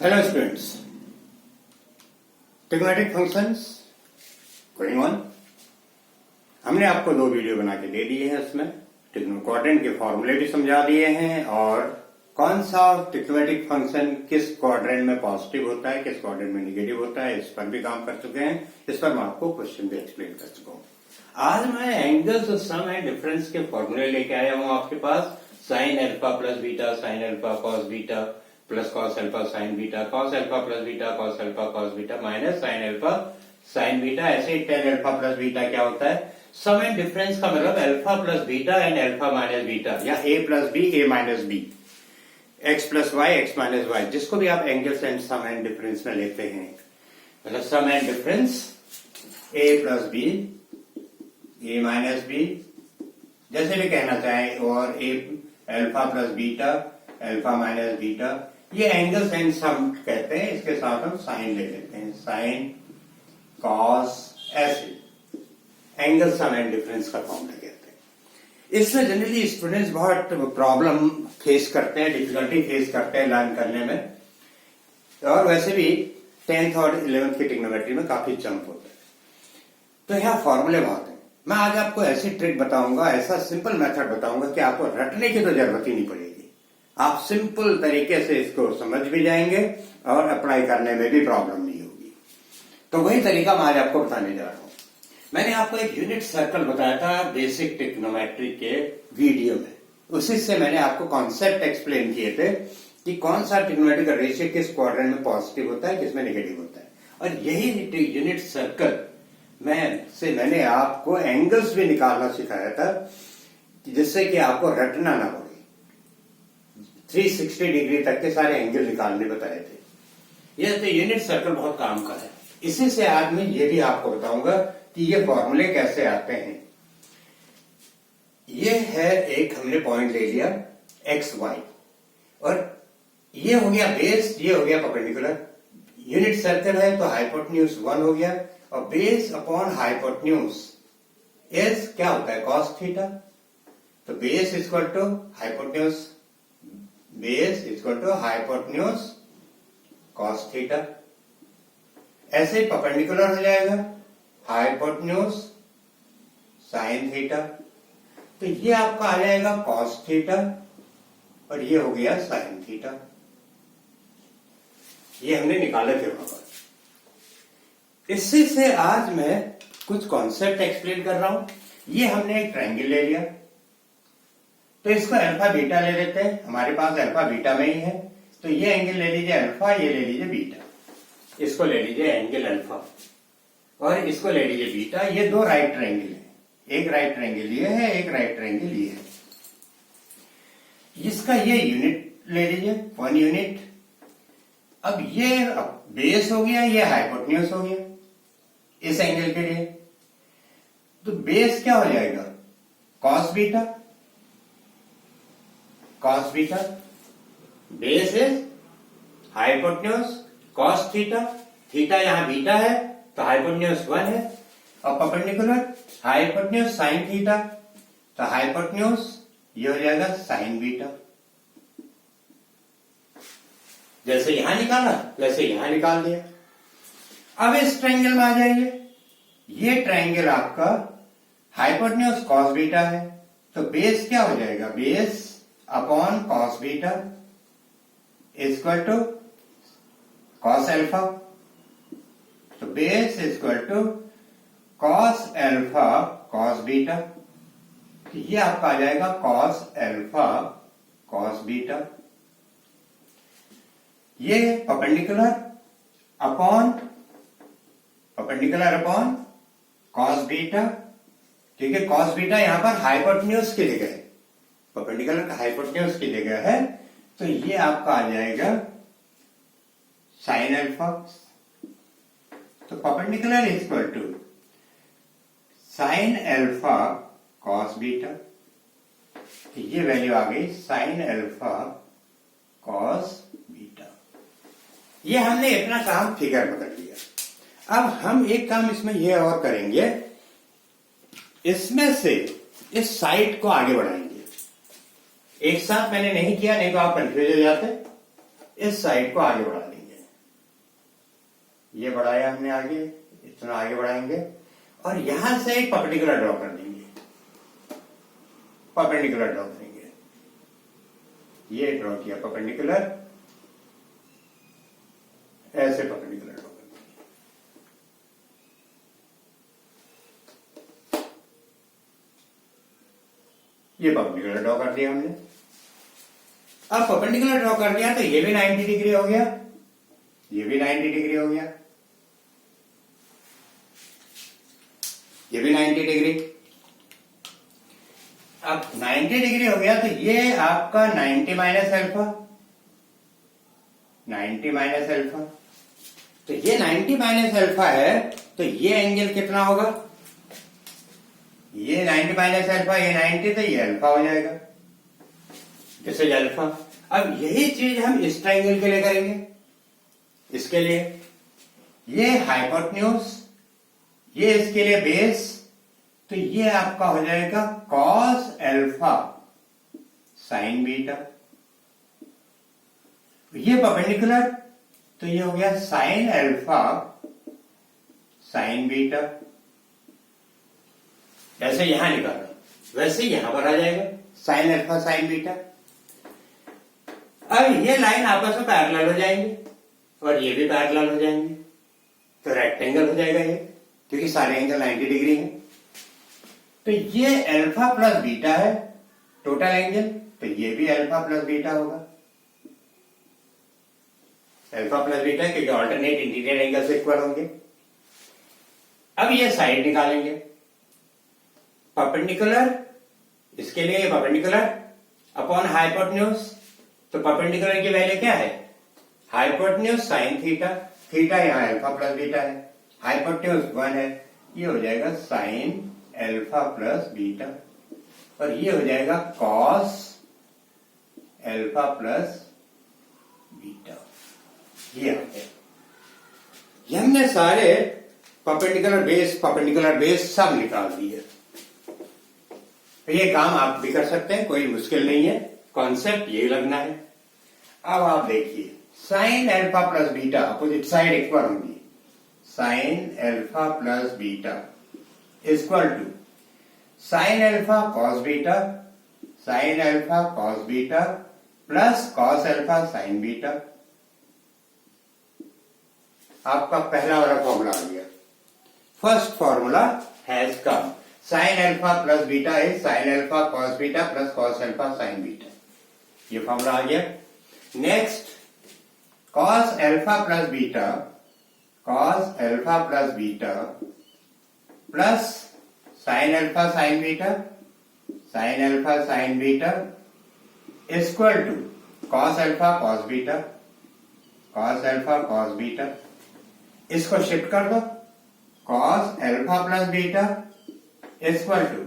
Hello students, trigonometric functions going on. हमने आपको दो वीडियो बना के दे दिए हैं। उसमें ट्रिग्नोक्वाड्रेंट के फॉर्मूले भी समझा दिए हैं और कौन सा ट्रिग्नोमेट्रिक फंक्शन किस क्वाड्रेंट में पॉजिटिव होता है, किस क्वाड्रेंट में निगेटिव होता है, इस पर भी काम कर चुके हैं। इस पर मैं आपको क्वेश्चन भी एक्सप्लेन कर चुका हूँ। आज मैं एंगल्स और सम एंड डिफरेंस के फॉर्मूले लेके आया हूँ आपके पास। Sine alpha plus beta, sine alpha cos beta plus cos alpha sine beta, cos alpha plus beta, cos alpha cos beta minus sine alpha sine beta. ऐसे ही टेन अल्फा प्लस बीटा क्या होता है? सम एंड डिफरेंस का मतलब alpha plus beta and alpha minus beta, या A plus B A minus B, X plus Y X minus Y, जिसको भी आप angles and some and difference में लेते हैं। मतलब sum and difference A plus B A minus B, जैसे भी कहना चाहें, और ए alpha plus beta alpha minus beta, ये एंगल्स एंड सम कहते हैं। इसके साथ हम साइन ले लेते हैं, साइन कॉस, ऐसे एंगल सम एंड डिफरेंस का फॉर्मूला कहते हैं। इसमें जनरली स्टूडेंट्स बहुत प्रॉब्लम फेस करते हैं, डिफिकल्टी फेस करते हैं लर्न करने में, और वैसे भी 10th और 11th की ट्रिग्नोमेट्री में काफी जंप होता है। तो यहाँ फॉर्मूले बहुत है। मैं आज आपको ऐसी ट्रिक बताऊंगा, ऐसा सिंपल मेथड बताऊंगा कि आपको रटने की तो जरूरत ही नहीं पड़ेगी। आप सिंपल तरीके से इसको समझ भी जाएंगे और अप्लाई करने में भी प्रॉब्लम नहीं होगी। तो वही तरीका मैं आज आपको बताने जा रहा हूं। मैंने आपको एक यूनिट सर्कल बताया था बेसिक ट्रिग्नोमेट्री के वीडियो में। उसी से मैंने आपको कॉन्सेप्ट एक्सप्लेन किए थे कि कौन सा ट्रिग्नोमेट्री का रेशियो किस क्वाड्रेंट में पॉजिटिव होता है, किसमें नेगेटिव होता है। और यही यूनिट सर्कल मैंने आपको एंगल्स भी निकालना सिखाया था, जिससे कि आपको रटना ना पड़े। 360 डिग्री तक के सारे एंगल निकालने बताए थे। यह तो यूनिट सर्कल बहुत काम का है। इसी से आज मैं ये भी आपको बताऊंगा कि ये फॉर्मूले कैसे आते हैं। ये है एक हमने पॉइंट ले लिया एक्स वाई, और ये हो गया बेस, ये हो गया परपेंडिकुलर। यूनिट सर्कल है तो हाइपोटेन्यूज 1 हो गया, और बेस अपॉन हाइपोटेन्यूज इज क्या होता है? Cos theta. तो base equal to hypotenuse, base equal to hypotenuse cos theta. ऐसे ही परपेंडिकुलर हो जाएगा हाइपोटेन्यूज साइन थीटा। तो ये आपका आ जाएगा कॉस थीटा, और ये हो गया साइन थीटा। ये हमने निकाले थे वहां पर। इसी से आज मैं कुछ कॉन्सेप्ट एक्सप्लेन कर रहा हूं। ये हमने एक ट्रायंगल ले लिया, तो इसको अल्फा बीटा ले लेते हैं। हमारे पास अल्फा बीटा में ही है, तो ये एंगल ले लीजिए अल्फा, ये ले लीजिए बीटा। इसको ले लीजिए एंगल अल्फा और इसको ले लीजिए बीटा। ये दो राइट ट्रायंगल है, एक राइट ट्रायंगल ये है, एक राइट ट्रायंगल ये है। इसका ये यूनिट ले लीजिए 1 यूनिट। अब ये बेस हो गया, ये हाइपोटेन्यूज हो गया इस एंगल के लिए। तो बेस क्या हो जाएगा? Cos beta, cos beta. Base is hypotenuse cos theta. Theta यहां बीटा है तो हाइपोटेन्यूज 1 है, और परपेंडिकुलर हाइपोटेन्यूज साइन थीटा, तो हाइपोटेन्यूज ये हो जाएगा साइन बीटा। जैसे यहां निकाला वैसे यहां निकाल दिया। अब इस ट्रायंगल में आ जाइए। ये ट्रायंगल आपका हाइपोटेन्यूज कॉस बीटा है, तो बेस क्या हो जाएगा? Base upon cos beta equal to cos alpha. तो base equal to cos alpha cos beta. तो ये आपका आ जाएगा कॉस अल्फा कॉस बीटा। ये परपेंडिकुलर अपॉन कॉस बीटा, क्योंकि कॉस बीटा यहां पर हाइपोटेन्यूज की जगह है, परपेंडिकुलर का हाइपोटेन्यूज की जगह है। तो ये आपका आ जाएगा साइन अल्फा। तो perpendicular equal to sine alpha cos beta. तो ये वैल्यू आ गई साइन अल्फा कॉस बीटा। ये हमने इतना काम फिगर में कर लिया। अब हम एक काम इसमें यह और करेंगे, इसमें से इस साइड को आगे बढ़ाएंगे। एक साथ मैंने नहीं किया, नहीं तो आप कंफ्यूज हो जाते। इस साइड को आगे बढ़ा लेंगे। ये बढ़ाया हमने आगे, इतना आगे बढ़ाएंगे और यहां से एक परपेंडिकुलर ड्रॉ कर देंगे, परपेंडिकुलर ड्रॉ करेंगे। ये ड्रॉ किया परपेंडिकुलर, ऐसे परपेंडिकुलर ड्रॉ करेंगे। ये परपेंडिकुलर ड्रॉ कर दिया हमने। अब परपेंडिकुलर ड्रॉ कर दिया तो ये भी 90 डिग्री हो गया, ये भी 90 डिग्री हो गया, ये भी 90 डिग्री। अब 90 डिग्री हो गया तो ये आपका 90 माइनस अल्फा, 90 माइनस अल्फा, तो ये 90 माइनस अल्फा है तो ये एंगल कितना होगा? ये 90 माइनस अल्फा, ये 90, तो ये अल्फा हो जाएगा, दिस इज अल्फा। अब यही चीज हम इस ट्राइंगल के लिए करेंगे। इसके लिए ये हाइपोटेन्यूज, ये इसके लिए बेस, तो ये आपका हो जाएगा कॉस अल्फा साइन बीटा। ये परपेंडिकुलर, तो ये हो गया साइन अल्फा साइन बीटा। जैसे यहां निकाला वैसे यहां पर आ जाएगा साइन अल्फा साइन बीटा। अब ये लाइन आपस में पैरेलल हो जाएंगे और ये भी पैरेलल हो जाएंगे, तो रेक्टेंगल हो जाएगा ये, क्योंकि सारे एंगल 90 डिग्री हैं। तो ये अल्फा प्लस बीटा है टोटल एंगल, तो ये भी अल्फा प्लस बीटा होगा, अल्फा प्लस बीटा, क्योंकि ऑल्टरनेट इंटीरियर एंगल से इक्वल होंगे। अब ये साइड निकालेंगे, परपेंडिकुलर, इसके लिए परपेंडिकुलर अपॉन हाइपोटेन्यूज, तो परपेंडिकुलर की वैल्यू क्या है? हाइपोटेन्यूज साइन थीटा, थीटा यहां अल्फा प्लस बीटा है, हाइपोटेन्यूज 1 है, ये हो जाएगा साइन अल्फा प्लस बीटा, और ये हो जाएगा कॉस अल्फा प्लस बीटा। ये आ गया। ये हमने सारे परपेंडिकुलर बेस सब निकाल दिए। तो ये काम आप भी कर सकते हैं, कोई मुश्किल नहीं है, कॉन्सेप्ट ये लगना है। अब आप देखिए sine alpha plus beta opposite side equal होंगी, sine alpha plus beta equal to sine alpha cos beta, sine alpha cos beta plus cos alpha sine beta. आपका पहला वाला फॉर्मूला आ गया, first formula has come, sine alpha plus beta is sine alpha cos beta plus cos alpha sine beta, ये formula आ गया। Next cos alpha plus beta, cos alpha plus beta plus sign alpha sine beta, sine alpha sine beta equal to cos alpha cos beta, cos alpha cos beta. इसको shift कर दो, cos alpha plus beta equal to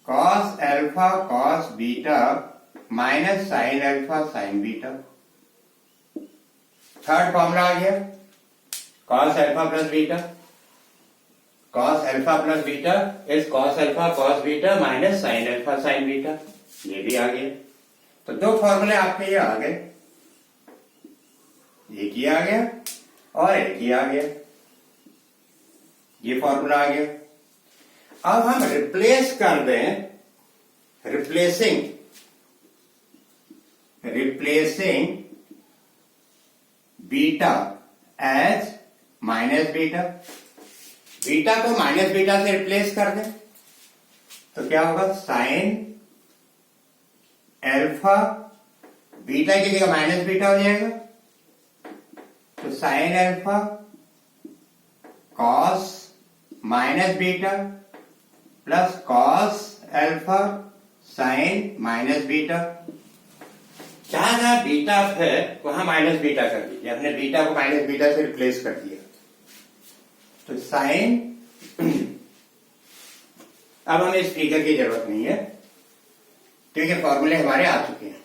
cos alpha cos beta minus sine alpha sine beta. Third formula आ गया, cos alpha plus beta, cos alpha plus beta is cos alpha cos beta minus sine alpha sine beta, ये भी आ गया। तो दो फॉर्मूले आपके ये आ गए, एक ही आ गया और एक ही आ गया, ये फॉर्मूला आ गया। अब हम रिप्लेस कर दें, replacing beta as minus beta, beta को माइनस बीटा से रिप्लेस कर दें तो क्या होगा, साइन अल्फा, बीटा की जगह माइनस बीटा हो जाएगा, तो sign alpha cos minus beta plus cos alpha sign minus beta. जहां बीटा है वहां माइनस बीटा कर दीजिए, हमने बीटा को माइनस बीटा से रिप्लेस कर दिया, तो साइन, अब हमें इस फिगर की जरूरत नहीं है क्योंकि फॉर्मूले हमारे आ चुके हैं।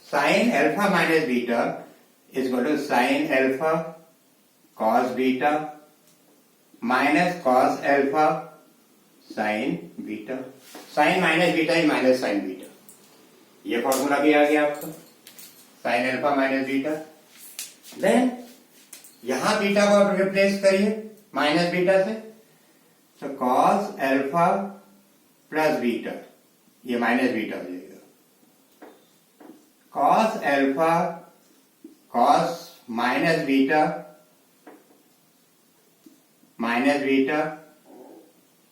Sine alpha minus beta is equal to sine alpha cos beta minus cos alpha sine beta, sine minus beta is minus sine beta, ये फॉर्मूला भी आ गया आपका, sine alpha minus beta. Then यहां बीटा को रिप्लेस करिए minus beta से, तो कॉस एल्फा प्लस बीटा, ये माइनस बीटा हो जाएगा। Cos alpha cos minus beta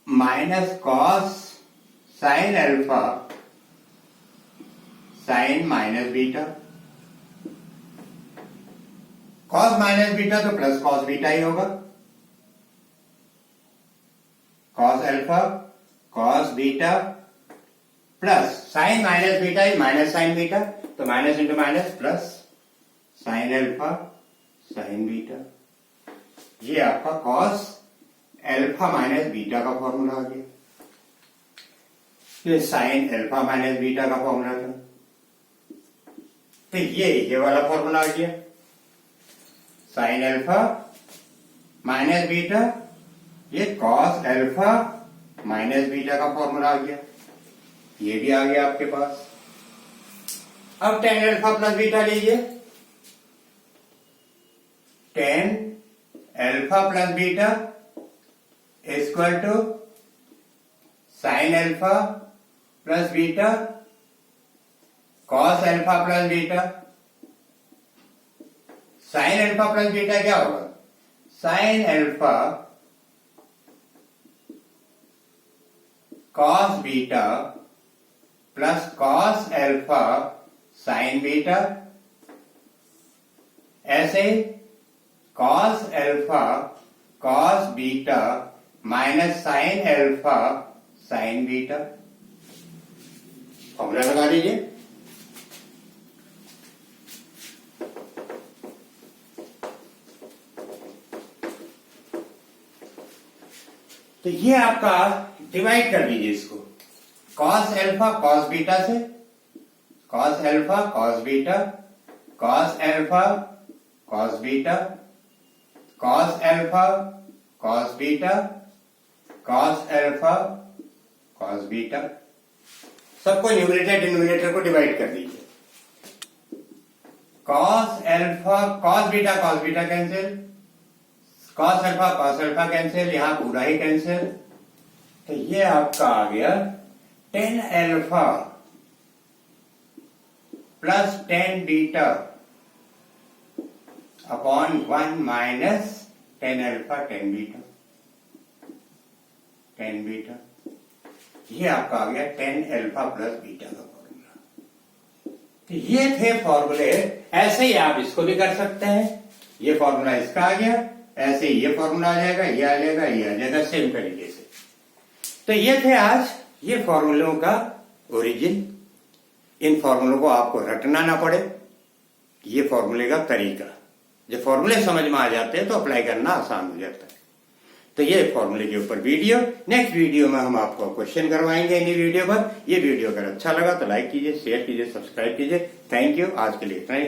minus cos sine alpha sine minus beta. Cos minus beta तो प्लस कॉस बीटा ही होगा। Cos alpha cos beta plus sine minus beta ही minus sine beta, तो minus into minus plus sine alpha sine beta. ये आपका cos alpha minus beta का formula आ गया। ये साइन एल्फा माइनस बीटा का फॉर्मूला था, तो ये वाला फॉर्मूला आ गया। साइन एल्फा माइनस बीटा, ये कॉस एल्फा माइनस बीटा का फॉर्मूला आ गया, ये भी आ गया आपके पास। अब टेन एल्फा प्लस बीटा लीजिए, tan alpha plus beta equal to sine alpha plus beta cos alpha plus beta. Sine alpha plus beta क्या होगा? Sine alpha cos beta plus cos alpha sine beta. ऐसे cos alpha cos beta minus sine alpha sine beta. Formula लगा दीजिए। तो ये आपका divide कर दीजिए इसको, कॉस एल्फा कॉस बीटा से, cos alpha cos beta cos alpha cos beta cos alpha cos beta cos alpha cos beta. सबको न्यूमरेटर डिनोमिनेटर को डिवाइड कर दीजिए। Cos alpha cos beta cancel, cos alpha cancel, यहां पूरा ही cancel. तो ये आपका आ गया 10 alpha plus 10 beta upon 1 minus 10 alpha 10 beta. ये आपका आ गया 10 एल्फा प्लस बीटा का फॉर्मूला। तो ये थे फॉर्मूले। ऐसे ही आप इसको भी कर सकते हैं। ये फॉर्मूला इसका आ गया, ऐसे ही ये फॉर्मूला आ जाएगा, ये आ जाएगा, ये आ जाएगा, सेम तरीके से। तो ये थे आज ये फॉर्मूलों का ओरिजिन। इन फॉर्मूलों को आपको रटना ना पड़े, ये फॉर्मूले का तरीका। जब फॉर्मूले समझ में आ जाते हैं तो अप्लाई करना आसान हो जाता है। तो ये फॉर्मूले के ऊपर वीडियो, नेक्स्ट वीडियो में हम आपको क्वेश्चन करवाएंगे इन्हीं वीडियो पर। ये वीडियो अगर अच्छा लगा तो लाइक कीजिए, शेयर कीजिए, सब्सक्राइब कीजिए। Thank you. आज के लिए इतना ही।